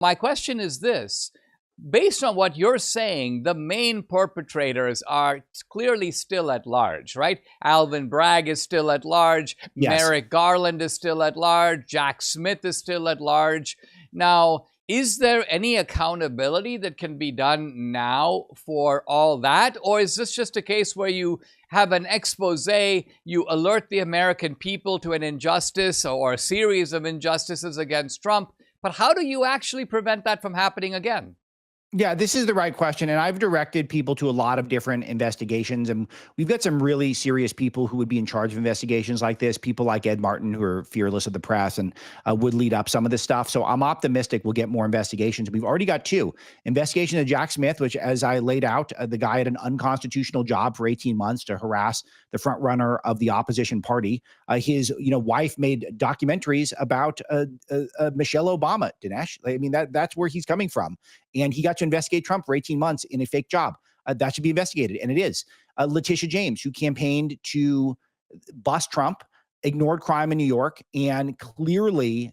My question is this. Based on what you're saying, the main perpetrators are clearly still at large, right? Alvin Bragg is still at large. Yes. Merrick Garland is still at large. Jack Smith is still at large. Now, is there any accountability that can be done now for all that? Or is this just a case where you have an expose, you alert the American people to an injustice or a series of injustices against Trump, but how do you actually prevent that from happening again? Yeah, this is the right question. And I've directed people to a lot of different investigations. And we've got some really serious people who would be in charge of investigations like this. People like Ed Martin, who are fearless of the press and would lead up some of this stuff. So I'm optimistic we'll get more investigations. We've already got two. Investigation of Jack Smith, which, as I laid out, the guy had an unconstitutional job for 18 months to harass the front runner of the opposition party. His wife made documentaries about Michelle Obama, Dinesh. I mean, that's where he's coming from. And he got to investigate Trump for 18 months in a fake job. That should be investigated. And it is. Letitia James, who campaigned to bust Trump, ignored crime in New York, and clearly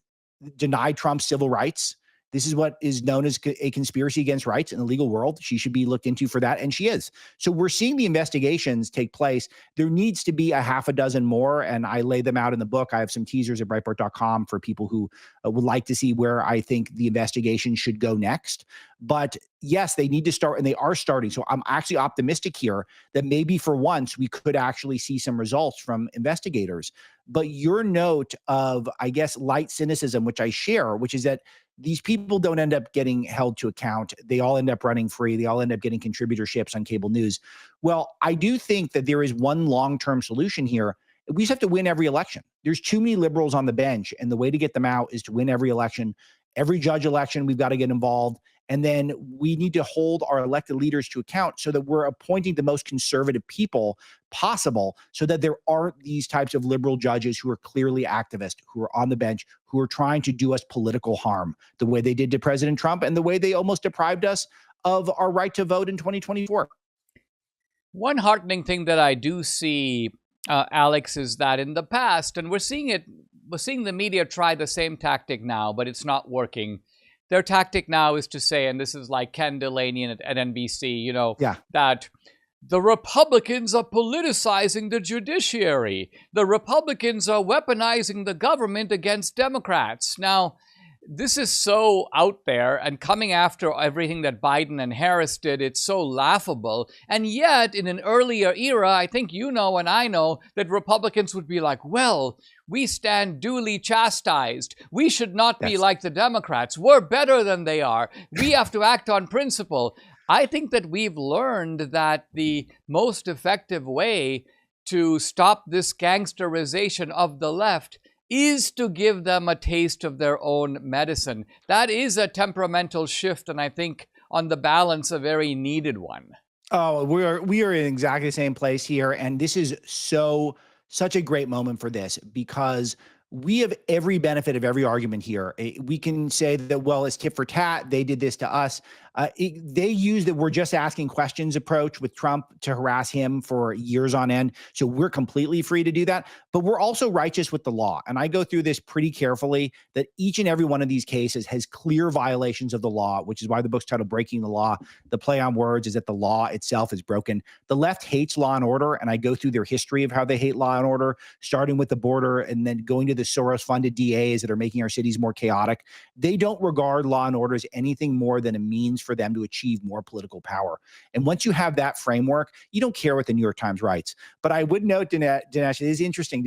denied Trump's civil rights. This is what is known as a conspiracy against rights in the legal world. She should be looked into for that, and she is. So we're seeing the investigations take place. There needs to be a half a dozen more, and I lay them out in the book. I have some teasers at Breitbart.com for people who would like to see where I think the investigation should go next. But yes, they need to start, and they are starting. So I'm actually optimistic here that maybe for once we could actually see some results from investigators. But your note of, I guess, light cynicism, which I share, which is that these people don't end up getting held to account. They all end up running free. They all end up getting contributorships on cable news. Well, I do think that there is one long-term solution here. We just have to win every election. There's too many liberals on the bench, and the way to get them out is to win every election. Every judge election, we've got to get involved. And then we need to hold our elected leaders to account so that we're appointing the most conservative people possible, so that there aren't these types of liberal judges who are clearly activists, who are on the bench, who are trying to do us political harm, the way they did to President Trump and the way they almost deprived us of our right to vote in 2024. One heartening thing that I do see, Alex, is that in the past, and we're seeing the media try the same tactic now, but it's not working. Their tactic now is to say, and this is like Ken Delaney at NBC, that the Republicans are politicizing the judiciary. The Republicans are weaponizing the government against Democrats. Now, this is so out there and coming after everything that Biden and Harris did. It's so laughable. And yet, in an earlier era, I think you know and I know that Republicans would be like, well, we stand duly chastised. We should not be like the Democrats. We're better than they are. We have to act on principle. I think that we've learned that the most effective way to stop this gangsterization of the left is to give them a taste of their own medicine. That is a temperamental shift, and I think on the balance, a very needed one. Oh, we are in exactly the same place here, and this is such a great moment for this, because we have every benefit of every argument here. We can say that, well, it's tit for tat. They did this to us. They use the "we're just asking questions" approach with Trump to harass him for years on end. So we're completely free to do that. But we're also righteous with the law. And I go through this pretty carefully, that each and every one of these cases has clear violations of the law, which is why the book's titled Breaking the Law. The play on words is that the law itself is broken. The left hates law and order, and I go through their history of how they hate law and order, starting with the border and then going to the Soros-funded DAs that are making our cities more chaotic. They don't regard law and order as anything more than a means for them to achieve more political power. And once you have that framework, you don't care what the New York Times writes. But I would note, Dinesh, it is interesting.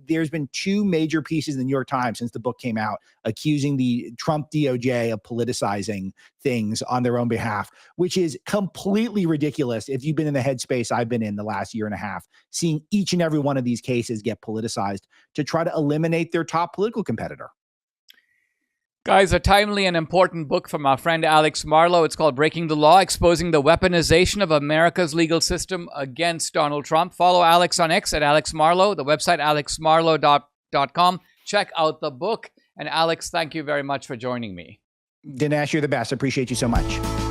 There's been two major pieces in the New York Times since the book came out accusing the Trump DOJ of politicizing things on their own behalf, which is completely ridiculous if you've been in the headspace I've been in the last year and a half, seeing each and every one of these cases get politicized to try to eliminate their top political competitor. Guys, a timely and important book from our friend Alex Marlow. It's called Breaking the Law, Exposing the Weaponization of America's Legal System Against Donald Trump. Follow Alex on X at Alex Marlow, the website alexmarlow.com. Check out the book. And Alex, thank you very much for joining me. Dinesh, you're the best. I appreciate you so much.